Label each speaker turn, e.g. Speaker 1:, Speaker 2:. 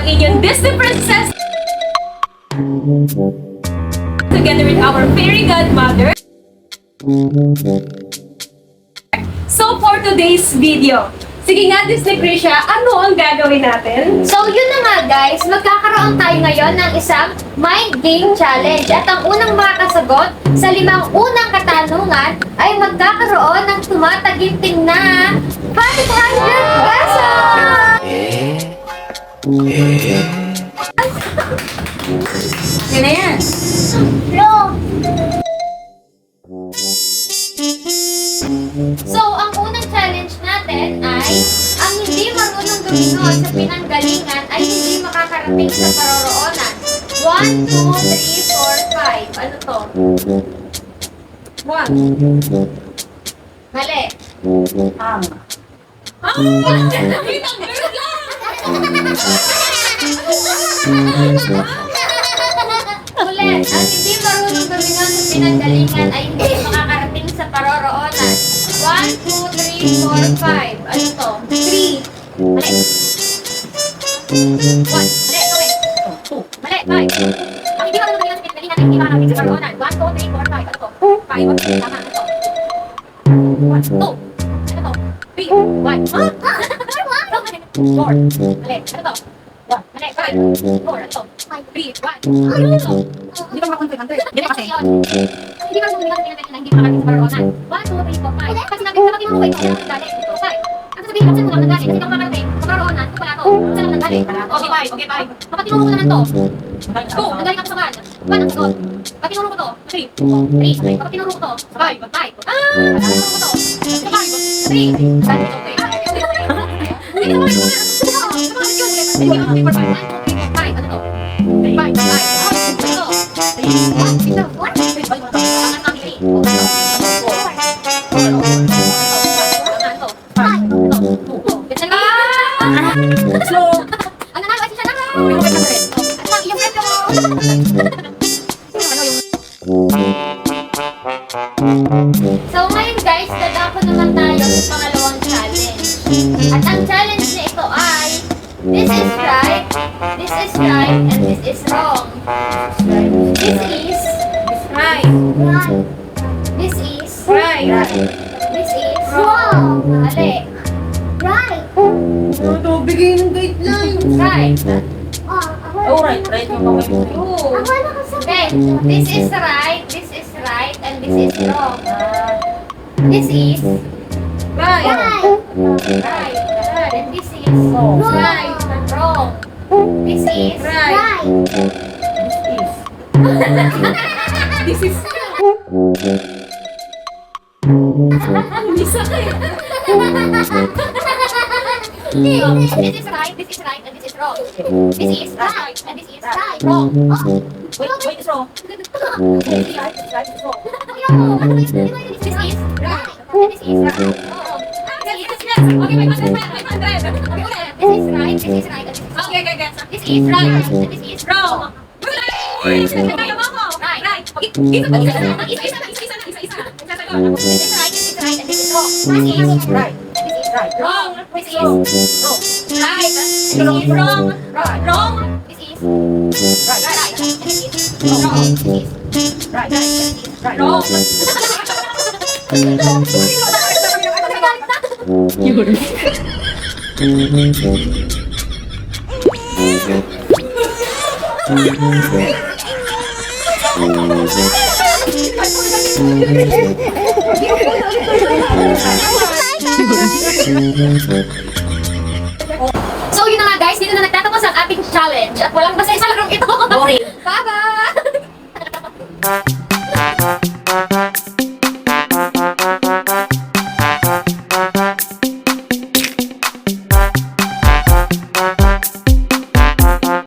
Speaker 1: inyong Disney princess together with our fairy godmother. So for today's video, sige nga Disney Krisha, ano ang gagawin natin?
Speaker 2: So yun na nga guys, magkakaroon tayo ngayon ng isang mind game challenge. At ang unang makakasagot sa 5 unang katanungan ay magkakaroon ng tumataginting na 500 pesos!
Speaker 1: Yan na yan.
Speaker 2: So, ang unang challenge natin ay ang hindi marunong lumingon sa pinanggalingan ay hindi makakarating sa paroroonan. 1, 2, 3, 4, 5. Ano to?
Speaker 1: 1.
Speaker 2: Mali. Ulit, ang hindi marunong lumingon sa pinanggalingan ay hindi makakarating sa paroroonan. 1, 2, 3, 4, 5. Ano to? 3. Mali. 1. Mali. Mali. 5. Ang hindi marunong lumingon sa pinanggalingan ay hindi makakarating sa paroroonan. 1, 2, 3, 4, 5. Ano to? 5. Tama. Ano to? 1, 2. Ano to? 3. 1. 4. Mali. Ano to? 1. Mali. 5. 4. Ano to? 3. 1. Ano to?
Speaker 1: Hindi ba makakunti? Hindi ba kasi?
Speaker 2: Hindi ba sumunod sa pinagkailan hindi makakarating sa paroroonan? 1, 2, 3, 4, 5. Kasi sabi mo ko ito ang nanggaling. Ito, 5. Ang sasabihin ko saan ko lang nanggaling. Hindi ako makakarating sa paroroonan. Ito pala to. Saan lang nanggaling? Okay, 5. Okay, 5. Mapatinuro ko naman to. 2. Nanggaling ako sa 1. 1 ang sagot. Patinuro ko to. 3. 3. Patinuro ko to. 5. 5. Patinuro ko to. 5. 3. Okay. Hindi naman ito. Hindi naman ito. 5. Ano to? 5. 5.
Speaker 1: So,
Speaker 2: Ang nanalo ay si Shana. Ang iyong premyo. So ngayon guys, dadako naman tayo sa pangalawang challenge. At ang challenge na ito ay this is right, this is right, and this is wrong. This is
Speaker 1: right.
Speaker 2: This is
Speaker 1: Right.
Speaker 2: This is wrong. Mali. Right.
Speaker 1: Ito, bigay ng guidelines.
Speaker 2: Right.
Speaker 1: Oh, right. Right yung mga ito.
Speaker 2: Okay. This is right, and this is wrong. This is
Speaker 1: Right.
Speaker 2: right, and this is right, wrong. This is
Speaker 1: Right. This is. Hindi sakit.
Speaker 2: This is right, and this is wrong. This is right, and this is wrong.
Speaker 1: Wait, it's wrong.
Speaker 2: This is right, it's wrong. This is right, and this is wrong.
Speaker 1: Okay, may 100.
Speaker 2: This is right, and this is wrong.
Speaker 1: Okay.
Speaker 2: This is right, and this is wrong.
Speaker 1: Right. Kaya mo ako. Right. Okay, isa.
Speaker 2: This is right, this is right, and this is wrong. This is right, and this is right.
Speaker 1: Wrong.
Speaker 2: This is
Speaker 1: Wrong.
Speaker 2: wrong.
Speaker 1: Right.
Speaker 2: This is wrong.
Speaker 1: Right. Wrong.
Speaker 2: This is right, and this is wrong. This is
Speaker 1: Right.
Speaker 2: right.
Speaker 1: Wrong.
Speaker 2: So yun na nga guys, dito na nagtatapos ang ating challenge at walang basta sa larong ito.
Speaker 1: Boring.
Speaker 2: Bye-bye!